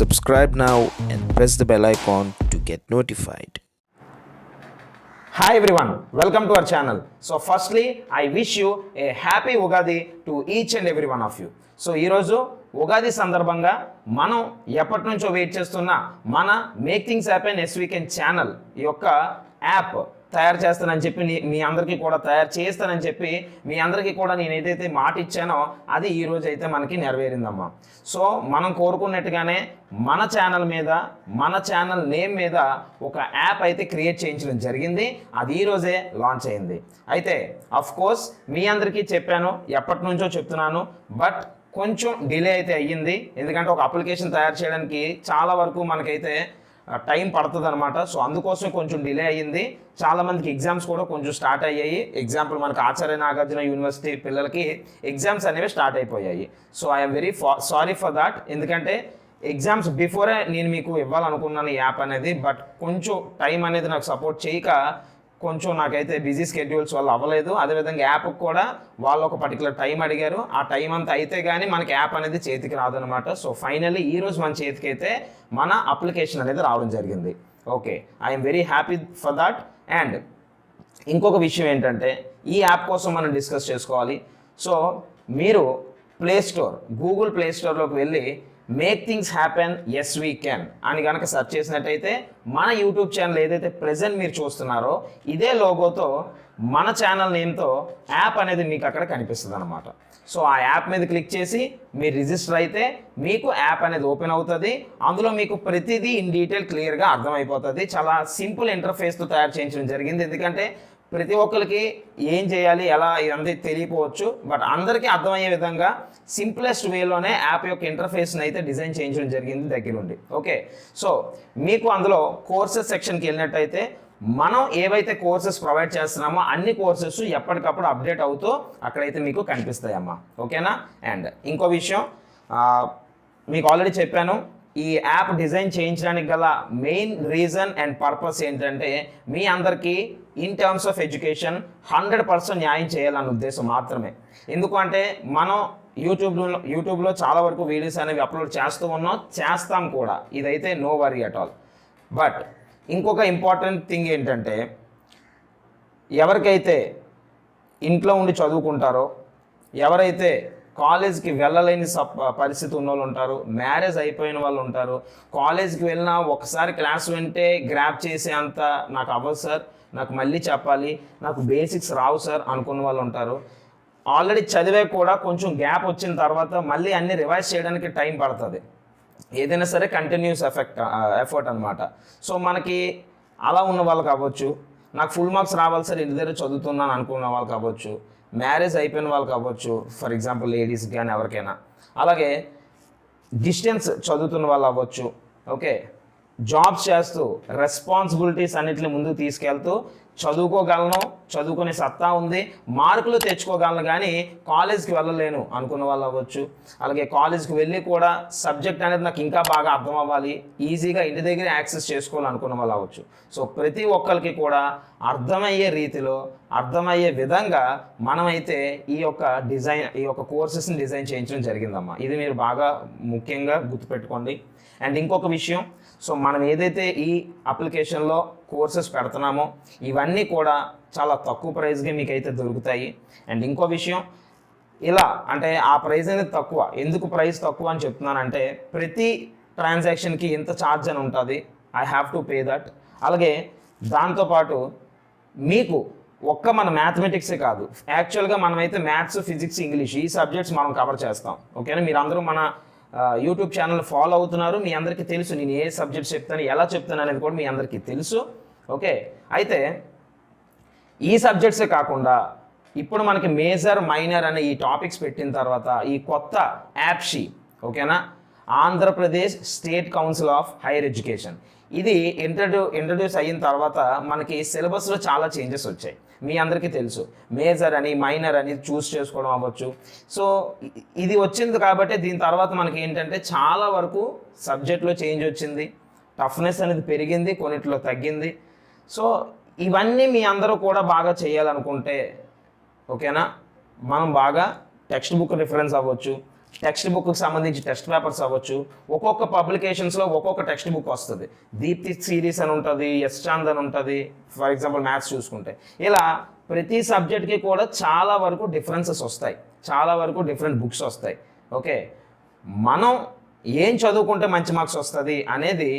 Subscribe now and press the bell icon to get notified. Hi everyone, welcome to our channel. So firstly, I wish you a happy Ugadi to each and every one of you. So ఈరోజు ఉగాది సందర్భంగా మనం ఎప్పటి నుంచో wait చేస్తున్న మన make things happen S weekend channel ఈ యొక్క app తయారు చేస్తానని చెప్పి మీ అందరికీ కూడా తయారు చేస్తానని చెప్పి మీ అందరికీ కూడా నేను ఏదైతే మాట ఇచ్చానో అది ఈ రోజు అయితే మనకి నెరవేరిందమ్మా. సో మనం కోరుకున్నట్టుగానే మన ఛానల్ మీద మన ఛానల్ నేమ్ మీద ఒక యాప్ అయితే క్రియేట్ చేయించడం జరిగింది. అది ఈ రోజే లాంచ్ అయింది. అయితే అఫ్ కోర్స్ మీ అందరికీ చెప్పాను, ఎప్పటి నుంచో చెప్తున్నాను, బట్ కొంచెం డిలే అయితే అయ్యింది. ఎందుకంటే ఒక అప్లికేషన్ తయారు చేయడానికి చాలా వరకు మనకైతే టైం పడుతుంది అనమాట. సో అందుకోసం కొంచెం డిలే అయ్యింది. చాలామందికి ఎగ్జామ్స్ కూడా కొంచెం స్టార్ట్ అయ్యాయి. ఎగ్జాంపుల్ మనకు ఆచార్య నాగార్జున యూనివర్సిటీ పిల్లలకి ఎగ్జామ్స్ అనేవి స్టార్ట్ అయిపోయాయి. So I'm very sorry for that. ఎందుకంటే ఎగ్జామ్స్ బిఫోరే నేను మీకు ఇవ్వాలనుకున్నాను ఈ యాప్ అనేది, బట్ కొంచెం టైం అనేది నాకు సపోర్ట్ చేయక కొంచెం నాకైతే బిజీ స్కెడ్యూల్స్ వల్ల అవ్వలేదు. అదేవిధంగా యాప్కి కూడా వాళ్ళు ఒక పర్టికులర్ టైం అడిగారు. ఆ టైం అంతా అయితే కానీ మనకి యాప్ అనేది చేతికి రాదనమాట. సో ఫైనల్లీ ఈరోజు మన చేతికి అయితే మన అప్లికేషన్ అనేది రావడం జరిగింది. Okay, I'm very happy for that. And ఇంకొక విషయం ఏంటంటే ఈ యాప్ కోసం మనం డిస్కస్ చేసుకోవాలి. సో మీరు గూగుల్ ప్లే స్టోర్లోకి వెళ్ళి make things happen as we can అని కనుక సెర్చ్ చేసినట్టయితే మన యూట్యూబ్ ఛానల్ ఏదైతే ప్రెజెంట్ మీరు చూస్తున్నారో ఇదే లోగోతో మన ఛానల్ నేమ్తో యాప్ అనేది మీకు అక్కడ కనిపిస్తుంది అనమాట. సో ఆ యాప్ మీద క్లిక్ చేసి మీరు రిజిస్టర్ అయితే మీకు యాప్ అనేది ఓపెన్ అవుతుంది. అందులో మీకు ప్రతిదీ ఇన్ డీటెయిల్ క్లియర్గా అర్థమైపోతుంది. చాలా సింపుల్ ఇంటర్ఫేస్తో తయారు చేయించడం జరిగింది. ఎందుకంటే ప్రతి ఒక్కరికి ఏం చేయాలి ఎలా ఇదంతా తెలియకపోవచ్చు, బట్ అందరికీ అర్థమయ్యే విధంగా సింప్లెస్ట్ వేలోనే యాప్ యొక్క ఇంటర్ఫేస్ని అయితే డిజైన్ చేయించడం జరిగింది దగ్గరుండి. ఓకే, సో మీకు అందులో కోర్సెస్ సెక్షన్కి వెళ్ళినట్టయితే మనం ఏవైతే కోర్సెస్ ప్రొవైడ్ చేస్తున్నామో అన్ని కోర్సెస్ ఎప్పటికప్పుడు అప్డేట్ అవుతూ అక్కడైతే మీకు కనిపిస్తాయమ్మా. ఓకేనా? అండ్ ఇంకో విషయం మీకు ఆల్రెడీ చెప్పాను, ఈ యాప్ డిజైన్ చేయించడానికి గల మెయిన్ రీజన్ అండ్ పర్పస్ ఏంటంటే మీ అందరికీ ఇన్ టర్మ్స్ ఆఫ్ ఎడ్యుకేషన్ 100% న్యాయం చేయాలన్న ఉద్దేశం మాత్రమే. ఎందుకంటే మనం యూట్యూబ్లో చాలా వరకు వీడియోస్ అనేవి అప్లోడ్ చేస్తాం కూడా, ఇదైతే no worry at all. But ఇంకొక ఇంపార్టెంట్ థింగ్ ఏంటంటే ఎవరికైతే ఇంట్లో ఉండి చదువుకుంటారో, ఎవరైతే కాలేజ్కి వెళ్ళలేని పరిస్థితి ఉన్న వాళ్ళు ఉంటారు, మ్యారేజ్ అయిపోయిన వాళ్ళు ఉంటారు, కాలేజ్కి వెళ్ళినా ఒకసారి క్లాస్ వింటే గ్రాప్ చేసే అంత నాకు అవ్వదు సార్, నాకు మళ్ళీ చెప్పాలి, నాకు బేసిక్స్ రావు సార్ అనుకున్న వాళ్ళు ఉంటారు. ఆల్రెడీ చదివే కూడా కొంచెం గ్యాప్ వచ్చిన తర్వాత మళ్ళీ అన్ని రివైజ్ చేయడానికి టైం పడుతుంది. ఏదైనా సరే కంటిన్యూస్ ఎఫర్ట్ అనమాట. సో మనకి అలా ఉన్న వాళ్ళు కావచ్చు, నాకు ఫుల్ మార్క్స్ రావాలి సార్ ఇంటి దగ్గర చదువుతున్నాను అనుకున్న వాళ్ళు కావచ్చు, మ్యారేజ్ అయిపోయిన వాళ్ళు కావచ్చు, ఫర్ ఎగ్జాంపుల్ లేడీస్కి కానీ ఎవరికైనా, అలాగే డిస్టెన్స్ చదువుతున్న వాళ్ళు అవ్వచ్చు. ఓకే, జాబ్స్ చేస్తూ రెస్పాన్సిబిలిటీస్ అన్నిటిని ముందుకు తీసుకెళ్తూ చదువుకోగలను, చదువుకునే సత్తా ఉంది, మార్కులు తెచ్చుకోగలను, కానీ కాలేజ్కి వెళ్ళలేను అనుకున్న వాళ్ళు అవ్వచ్చు. అలాగే కాలేజ్కి వెళ్ళి కూడా సబ్జెక్ట్ అనేది నాకు ఇంకా బాగా అర్థం అవ్వాలి, ఈజీగా ఇంటి దగ్గర యాక్సెస్ చేసుకోవాలనుకున్న వాళ్ళు అవ్వచ్చు. సో ప్రతి ఒక్కరికి కూడా అర్థమయ్యే రీతిలో అర్థమయ్యే విధంగా మనమైతే ఈ యొక్క కోర్సెస్ని డిజైన్ చేయించడం జరిగిందమ్మా. ఇది మీరు బాగా ముఖ్యంగా గుర్తుపెట్టుకోండి. అండ్ ఇంకొక విషయం, సో మనం ఏదైతే ఈ అప్లికేషన్లో కోర్సెస్ పెడుతున్నామో ఇవన్నీ కూడా చాలా తక్కువ ప్రైస్గా మీకు అయితే దొరుకుతాయి. అండ్ ఇంకో విషయం, ఇలా అంటే ఆ ప్రైస్ అనేది తక్కువ. ఎందుకు ప్రైస్ తక్కువ అని చెప్తున్నానంటే ప్రతి ట్రాన్సాక్షన్కి ఎంత ఛార్జ్ అని ఉంటుంది, I have to pay that. అలాగే దాంతోపాటు మీకు మన మ్యాథమెటిక్సే కాదు, యాక్చువల్గా మనమైతే మ్యాథ్స్, ఫిజిక్స్, ఇంగ్లీష్ ఈ సబ్జెక్ట్స్ మనం కవర్ చేస్తాం. ఓకేనా? మీరు అందరూ మన యూట్యూబ్ ఛానల్ ఫాలో అవుతున్నారు, మీ అందరికీ తెలుసు నేను ఏ సబ్జెక్ట్స్ చెప్తాను, ఎలా చెప్తాను అనేది కూడా మీ అందరికీ తెలుసు. ఓకే, అయితే ఈ సబ్జెక్ట్సే కాకుండా ఇప్పుడు మనకి మేజర్, మైనర్ అనే ఈ టాపిక్స్ పెట్టిన తర్వాత ఈ కొత్త యాప్షీ, ఓకేనా, Andhra Pradesh state council of higher education, ఇది ఇంట్రడ్యూస్ అయిన తర్వాత మనకి సిలబస్లో చాలా చేంజెస్ వచ్చాయి. మీ అందరికీ తెలుసు, మేజర్ అని మైనర్ అని చూస్ చేసుకోవడం అవ్వచ్చు. సో ఇది వచ్చింది కాబట్టి దీని తర్వాత మనకి ఏంటంటే చాలా వరకు సబ్జెక్ట్లో చేంజ్ వచ్చింది, టఫ్నెస్ అనేది పెరిగింది, కొన్నిట్లో తగ్గింది. సో ఇవన్నీ మీ అందరూ కూడా బాగా చేయాలనుకుంటే, ఓకేనా, మనం బాగా టెక్స్ట్ బుక్ రిఫరెన్స్ అవ్వచ్చు, టెక్స్ట్ బుక్కి సంబంధించి టెక్స్ట్ పేపర్స్ అవ్వచ్చు, ఒక్కొక్క పబ్లికేషన్స్లో ఒక్కొక్క టెక్స్ట్ బుక్ వస్తుంది. దీప్తి సిరీస్ అని ఉంటుంది, ఎస్ చాంద్ అని ఉంటుంది, ఫర్ ఎగ్జాంపుల్ మ్యాథ్స్ చూసుకుంటే. ఇలా ప్రతి సబ్జెక్ట్కి కూడా చాలా వరకు డిఫరెన్సెస్ వస్తాయి, చాలా వరకు డిఫరెంట్ బుక్స్ వస్తాయి. ఓకే, మనం ఏం చదువుకుంటే మంచి మార్క్స్ వస్తుంది అనేది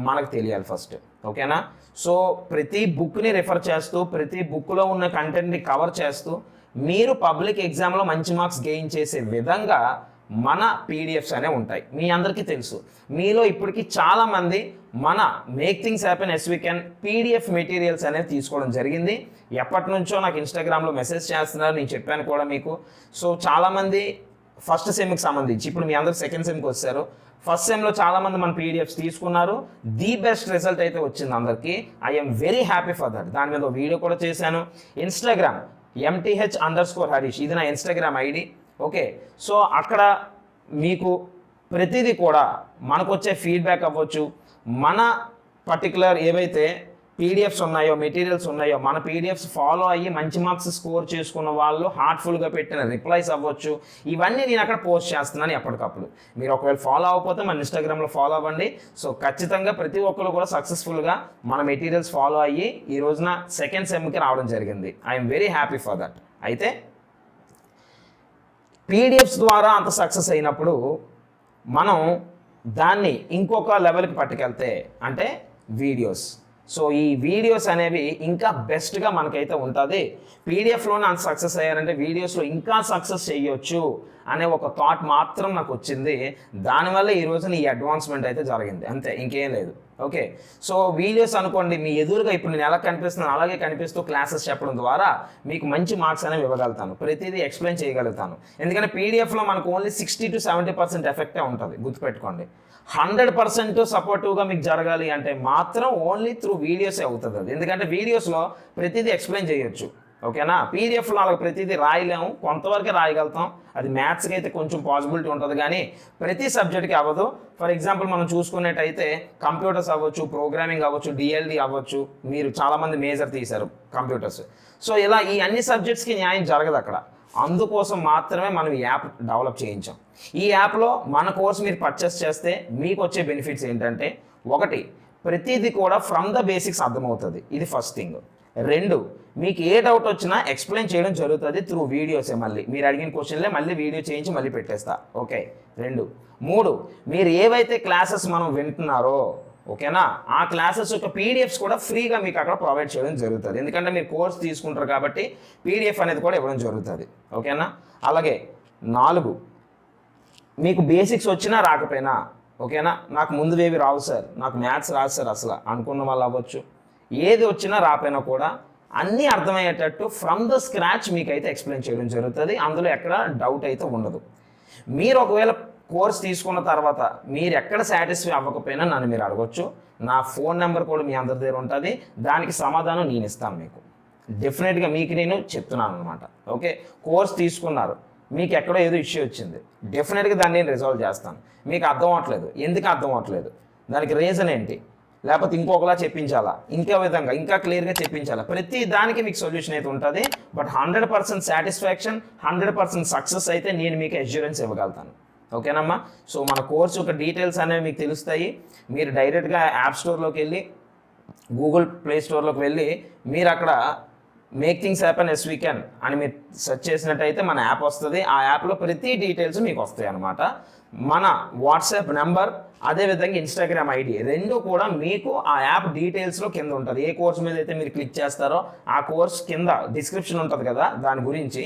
మనకు తెలియాలి ఫస్ట్. ఓకేనా? సో ప్రతి బుక్ని రిఫర్ చేస్తూ, ప్రతి బుక్లో ఉన్న కంటెంట్ని కవర్ చేస్తూ మీరు పబ్లిక్ ఎగ్జామ్లో మంచి మార్క్స్ గెయిన్ చేసే విధంగా మన పీడిఎఫ్స్ అనేవి ఉంటాయి. మీ అందరికీ తెలుసు, మీలో ఇప్పటికీ చాలామంది మన మేక్ థింగ్స్ హ్యాపెన్ ఎస్వీకెన్ పీడిఎఫ్ మెటీరియల్స్ అనేవి తీసుకోవడం జరిగింది. ఎప్పటి నుంచో నాకు ఇన్స్టాగ్రామ్లో మెసేజ్ చేస్తున్నారు, నేను చెప్పాను కూడా మీకు. సో చాలామంది ఫస్ట్ సెమ్కి సంబంధించి, ఇప్పుడు మీ అందరు సెకండ్ సెమ్కి వచ్చారు, ఫస్ట్ సెమ్లో చాలామంది మన పీడిఎఫ్స్ తీసుకున్నారు. ది బెస్ట్ రిజల్ట్ అయితే వచ్చింది అందరికీ. I'm very happy for that. దాని మీద వీడియో కూడా చేశాను. ఇన్స్టాగ్రామ్ MTH_Harish ఇది నా ఇన్స్టాగ్రామ్ ఐడి. ఓకే, సో అక్కడ మీకు ప్రతిదీ కూడా మనకు వచ్చే ఫీడ్బ్యాక్ అవ్వచ్చు, మన పర్టికులర్ ఏవైతే పీడిఎఫ్స్ ఉన్నాయో, మెటీరియల్స్ ఉన్నాయో, మన పీడిఎఫ్స్ ఫాలో అయ్యి మంచి మార్క్స్ స్కోర్ చేసుకున్న వాళ్ళు హార్ట్ఫుల్గా పెట్టిన రిప్లైస్ అవ్వచ్చు, ఇవన్నీ నేను అక్కడ పోస్ట్ చేస్తున్నాను ఎప్పటికప్పుడు. మీరు ఒకవేళ ఫాలో అవ్వకపోతే మన ఇన్స్టాగ్రామ్లో ఫాలో అవ్వండి. సో ఖచ్చితంగా ప్రతి ఒక్కరు కూడా సక్సెస్ఫుల్గా మన మెటీరియల్స్ ఫాలో అయ్యి ఈ రోజున సెకండ్ సెమ్కి రావడం జరిగింది. I'm very happy for that. అయితే పీడిఎఫ్స్ ద్వారా అంత సక్సెస్ అయినప్పుడు మనం దాన్ని ఇంకొక లెవెల్కి పట్టుకెళ్తే అంటే వీడియోస్. సో ఈ వీడియోస్ అనేవి ఇంకా బెస్ట్గా మనకైతే ఉంటుంది. పీడిఎఫ్లోనే అంత సక్సెస్ అయ్యారంటే వీడియోస్లో ఇంకా సక్సెస్ చేయొచ్చు అనే ఒక థాట్ మాత్రం నాకు వచ్చింది. దానివల్ల ఈ రోజున ఈ అడ్వాన్స్మెంట్ అయితే జరిగింది, అంతే, ఇంకేం లేదు. ఓకే, సో వీడియోస్ అనుకోండి, మీ ఎదురుగా ఇప్పుడు నేను ఎలా కనిపిస్తున్నాను అలాగే కనిపిస్తూ క్లాసెస్ చెప్పడం ద్వారా మీకు మంచి మార్క్స్ అనేవి ఇవ్వగలుగుతాను, ప్రతిదీ ఎక్స్ప్లెయిన్ చేయగలుగుతాను. ఎందుకంటే పీడిఎఫ్లో మనకు ఓన్లీ 60 to 70% ఎఫెక్టే ఉంటుంది, గుర్తుపెట్టుకోండి. 100% సపోర్టివ్గా మీకు జరగాలి అంటే మాత్రం ఓన్లీ త్రూ వీడియోసే అవుతుంది అది. ఎందుకంటే వీడియోస్లో ప్రతిదీ ఎక్స్ప్లెయిన్ చేయొచ్చు. ఓకేనా? పీడిఎఫ్లో అలా ప్రతిదీ రాయలేము, కొంతవరకే రాయగలుగుతాం. అది మ్యాథ్స్కి అయితే కొంచెం పాసిబిలిటీ ఉంటుంది, కానీ ప్రతి సబ్జెక్ట్కి అవ్వదు. ఫర్ ఎగ్జాంపుల్ మనం చూసుకున్నట్టయితే కంప్యూటర్స్ అవ్వచ్చు, ప్రోగ్రామింగ్ అవ్వచ్చు, డిఎల్డి అవ్వచ్చు. మీరు చాలామంది మేజర్ తీశారు కంప్యూటర్స్. సో ఇలా ఈ అన్ని సబ్జెక్ట్స్కి న్యాయం జరగదు అక్కడ. అందుకోసం మాత్రమే మనం ఈ యాప్ డెవలప్ చేయించాం. ఈ యాప్లో మన కోర్స్ మీరు పర్చేస్ చేస్తే మీకు వచ్చే బెనిఫిట్స్ ఏంటంటే, ఒకటి, ప్రతిదీ కూడా ఫ్రమ్ ద బేసిక్స్ అర్థమవుతుంది, ఇది ఫస్ట్ థింగ్. రెండు, మీకు ఏ డౌట్ వచ్చినా ఎక్స్ప్లెయిన్ చేయడం జరుగుతుంది త్రూ వీడియోసే. మళ్ళీ మీరు అడిగిన క్వశ్చన్లే మళ్ళీ వీడియో చేయించి మళ్ళీ పెట్టేస్తా. ఓకే, రెండు. మూడు, మీరు ఏవైతే క్లాసెస్ మనం వింటున్నారో, ఓకేనా, ఆ క్లాసెస్ యొక్క పీడిఎఫ్స్ కూడా ఫ్రీగా మీకు అక్కడ ప్రొవైడ్ చేయడం జరుగుతుంది. ఎందుకంటే మీరు కోర్స్ తీసుకుంటారు కాబట్టి పీడిఎఫ్ అనేది కూడా ఇవ్వడం జరుగుతుంది. ఓకేనా? అలాగే నాలుగు, మీకు బేసిక్స్ వచ్చినా రాకపోయినా, ఓకేనా, నాకు ముందువేవి రావు సార్, నాకు మ్యాథ్స్ రాదు సార్ అసలు అనుకున్న వాళ్ళు అవ్వచ్చు, ఏది వచ్చినా రాపోయినా కూడా అన్నీ అర్థమయ్యేటట్టు ఫ్రమ్ ద స్క్రాచ్ మీకైతే ఎక్స్ప్లెయిన్ చేయడం జరుగుతుంది. అందులో ఎక్కడ డౌట్ అయితే ఉండదు. మీరు ఒకవేళ కోర్స్ తీసుకున్న తర్వాత మీరు ఎక్కడ సాటిస్ఫై అవ్వకపోయినా నన్ను మీరు అడగొచ్చు. నా ఫోన్ నెంబర్ కూడా మీ అందరి దగ్గర ఉంటుంది, దానికి సమాధానం నేను ఇస్తాను మీకు. డెఫినెట్గా మీకు నేను చెప్తున్నాను అనమాట. ఓకే, కోర్స్ తీసుకున్నారు, మీకు ఎక్కడో ఏదో ఇష్యూ వచ్చింది, డెఫినెట్గా దాన్ని నేను రిజాల్వ్ చేస్తాను. మీకు అర్థం అవ్వట్లేదు, ఎందుకు అర్థం అవ్వట్లేదు, దానికి రీజన్ ఏంటి, లేకపోతే ఇంకొకలా చెప్పించాలా, ఇంకో విధంగా ఇంకా క్లియర్గా చెప్పించాలా, ప్రతి దానికి మీకు సొల్యూషన్ అయితే ఉంటుంది. బట్ 100% సాటిస్ఫాక్షన్, 100% సక్సెస్ అయితే నేను మీకు అష్యూరెన్స్ ఇవ్వగలుగుతాను. ఓకేనమ్మా? సో మన కోర్సు యొక్క డీటెయిల్స్ అనేవి మీకు తెలుస్తాయి. మీరు డైరెక్ట్గా యాప్ స్టోర్లోకి వెళ్ళి, గూగుల్ ప్లే స్టోర్లోకి వెళ్ళి మీరు అక్కడ మేక్ థింగ్స్ హ్యాపెన్ ఎస్వీకెన్ అని మీరు సెర్చ్ చేసినట్టయితే మన యాప్ వస్తుంది. ఆ యాప్లో ప్రతి డీటెయిల్స్ మీకు వస్తాయి అన్నమాట. మన వాట్సాప్ నెంబర్, అదేవిధంగా ఇన్స్టాగ్రామ్ ఐడి రెండు కూడా మీకు ఆ యాప్ డీటెయిల్స్లో కింద ఉంటుంది. ఏ కోర్స్ మీద అయితే మీరు క్లిక్ చేస్తారో ఆ కోర్స్ కింద డిస్క్రిప్షన్ ఉంటుంది కదా, దాని గురించి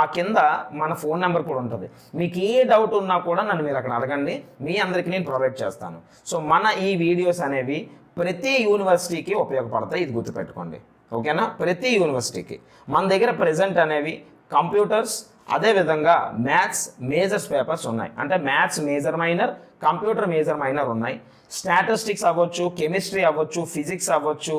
ఆ కింద మన ఫోన్ నెంబర్ కూడా ఉంటుంది. మీకు ఏ డౌట్ ఉన్నా కూడా నన్ను మీరు అక్కడ అడగండి, మీ అందరికీ నేను ప్రొవైడ్ చేస్తాను. సో మన ఈ వీడియోస్ అనేవి ప్రతి యూనివర్సిటీకి ఉపయోగపడతాయి, ఇది గుర్తుపెట్టుకోండి. ఓకేనా? ప్రతి యూనివర్సిటీకి మన దగ్గర ప్రెజెంట్ అనేవి కంప్యూటర్స్, అదేవిధంగా మ్యాథ్స్ మేజర్స్ పేపర్స్ ఉన్నాయి. అంటే maths major minor, computer major minor ఉన్నాయి. స్టాటిస్టిక్స్ అవ్వచ్చు, కెమిస్ట్రీ అవ్వచ్చు, ఫిజిక్స్ అవ్వచ్చు,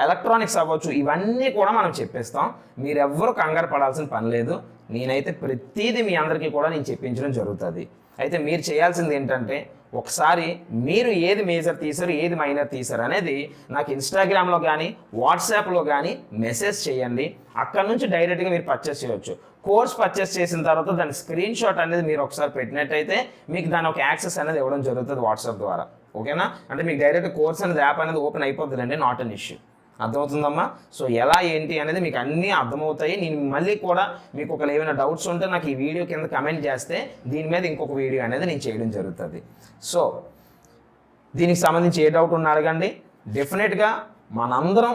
ఎలక్ట్రానిక్స్ అవ్వచ్చు, ఇవన్నీ కూడా మనం చెప్పేస్తాం. మీరెవ్వరూ కంగారు పడాల్సిన పని లేదు. నేనైతే ప్రతిదీ మీ అందరికీ కూడా నేను చెప్పించడం జరుగుతుంది. అయితే మీరు చేయాల్సింది ఏంటంటే ఒకసారి మీరు ఏది మేజర్ తీసారు ఏది మైనర్ తీసారు అనేది నాకు ఇన్స్టాగ్రామ్లో కానీ వాట్సాప్లో కానీ మెసేజ్ చేయండి. అక్కడ నుంచి డైరెక్ట్గా మీరు పర్చేస్ చేయొచ్చు. కోర్స్ పర్చేస్ చేసిన తర్వాత దాని స్క్రీన్ షాట్ అనేది మీరు ఒకసారి పెట్టినట్టయితే మీకు దాని ఒక యాక్సెస్ అనేది ఇవ్వడం జరుగుతుంది వాట్సాప్ ద్వారా. ఓకేనా? అంటే మీకు డైరెక్ట్ కోర్స్ అనేది యాప్ అనేది ఓపెన్ అయిపోతుందండి, నాట్ అన్ ఇష్యూ. అర్థమవుతుందమ్మా? సో ఎలా ఏంటి అనేది మీకు అన్నీ అర్థమవుతాయి. నేను మళ్ళీ కూడా మీకు ఒకవేళ ఏమైనా డౌట్స్ ఉంటే నాకు ఈ వీడియో కింద కమెంట్ చేస్తే దీని మీద ఇంకొక వీడియో అనేది నేను చేయడం జరుగుతుంది. సో దీనికి సంబంధించి ఏ డౌట్ ఉన్నా అడగండి. డెఫినెట్గా మనందరం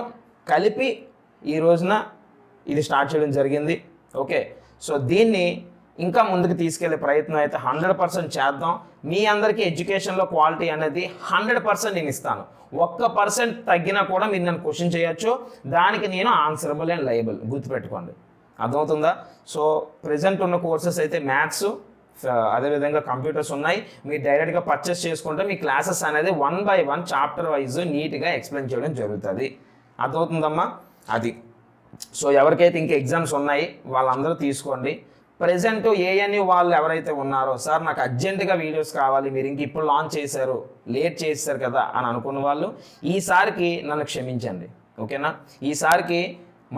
కలిపి ఈ రోజున ఇది స్టార్ట్ చేయడం జరిగింది. ఓకే, సో దీన్ని ఇంకా ముందుకు తీసుకెళ్లే ప్రయత్నం అయితే 100% చేద్దాం. మీ అందరికీ ఎడ్యుకేషన్లో క్వాలిటీ అనేది 100% నేను ఇస్తాను. 1% తగ్గినా కూడా మీరు నన్ను క్వశ్చన్ చేయొచ్చు, దానికి నేను ఆన్సరబుల్ అండ్ లయబుల్. గుర్తుపెట్టుకోండి. అర్థమవుతుందా? సో ప్రెజెంట్ ఉన్న కోర్సెస్ అయితే మ్యాథ్స్, అదేవిధంగా కంప్యూటర్స్ ఉన్నాయి. మీరు డైరెక్ట్గా పర్చేస్ చేసుకుంటే మీ క్లాసెస్ అనేది 1 by 1 చాప్టర్ వైజ్ నీట్గా ఎక్స్ప్లెయిన్ చేయడం జరుగుతుంది. అర్థమవుతుందమ్మా? అది. సో ఎవరికైతే ఇంకా ఎగ్జామ్స్ ఉన్నాయి వాళ్ళందరూ తీసుకోండి. ప్రజెంట్ ఏఎన్యూ వాళ్ళు ఎవరైతే ఉన్నారో, సార్ నాకు అర్జెంటుగా వీడియోస్ కావాలి, మీరు ఇంక ఇప్పుడు లాంచ్ చేశారు, లేట్ చేశారు కదా అని అనుకున్న వాళ్ళు ఈసారికి నన్ను క్షమించండి. ఓకేనా? ఈసారికి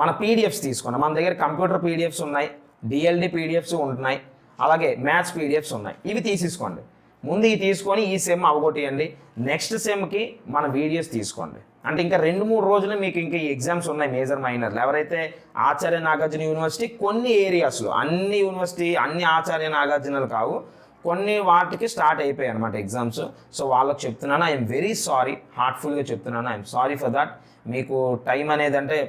మన పీడిఎఫ్స్ తీసుకోండి. మన దగ్గర కంప్యూటర్ పీడిఎఫ్స్ ఉన్నాయి, డిఎల్డి పీడిఎఫ్స్ ఉంటున్నాయి, అలాగే మ్యాథ్స్ పీడిఎఫ్స్ ఉన్నాయి. ఇవి తీసేసుకోండి. ముందు ఇవి తీసుకొని ఈ సెమ్ అవగొట్టేయండి. నెక్స్ట్ సెమ్కి మన వీడియోస్ తీసుకోండి. అంటే ఇంకా 2-3 రోజులు మీకు ఇంకా ఈ ఎగ్జామ్స్ ఉన్నాయి, మేజర్ మైనర్లు. ఎవరైతే ఆచార్య నాగార్జున యూనివర్సిటీ కొన్ని ఏరియాస్లో, అన్ని యూనివర్సిటీ అన్ని ఆచార్య నాగార్జునలు కావు, కొన్ని వాటికి స్టార్ట్ అయిపోయాయి అనమాట ఎగ్జామ్స్. సో వాళ్ళకి చెప్తున్నాను, ఐఎమ్ వెరీ సారీ, హార్ట్ఫుల్గా చెప్తున్నాను, ఐఎమ్ సారీ ఫర్ దట్. మీకు టైం అనేది అంటే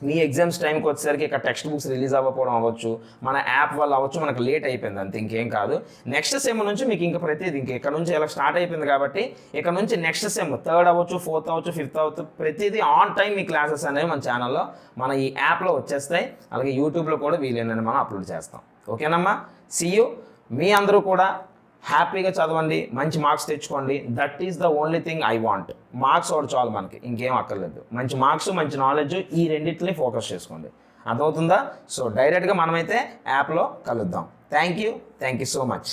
మీ ఎగ్జామ్స్ టైంకి వచ్చేసరికి ఇక్కడ టెక్స్ట్ బుక్స్ రిలీజ్ అవ్వకపోవడం అవ్వచ్చు, మన యాప్ వల్ల అవ్వచ్చు, మనకు లేట్ అయిపోయింది అంతే, ఇంకేం కాదు. నెక్స్ట్ సెమ్ నుంచి మీకు ఇంకా ప్రతిదీ ఇంక ఇక్కడ నుంచి ఇలా స్టార్ట్ అయిపోయింది కాబట్టి ఇక్కడ నుంచి నెక్స్ట్ సెమ్ 3rd అవ్వచ్చు, 4th అవ్వచ్చు, 5th అవ్వచ్చు, ప్రతిదీ ఆన్ టైం మీ క్లాసెస్ అనేవి మన ఛానల్లో మన ఈ యాప్లో వచ్చేస్తాయి. అలాగే యూట్యూబ్లో కూడా వీలైనని మనం అప్లోడ్ చేస్తాం. ఓకేనమ్మా? See you. మీ అందరూ కూడా హ్యాపీగా చదవండి, మంచి మార్క్స్ తెచ్చుకోండి. That is the only thing I want. Marks ఒకటి చాలు మనకి, ఇంకేం అక్కర్లేదు. మంచి మార్క్స్, మంచి నాలెడ్జ్, ఈ రెండింటిని ఫోకస్ చేసుకోండి. అర్థమవుతుందా? సో డైరెక్ట్గా మనమైతే యాప్లో కలుద్దాం. Thank you so much.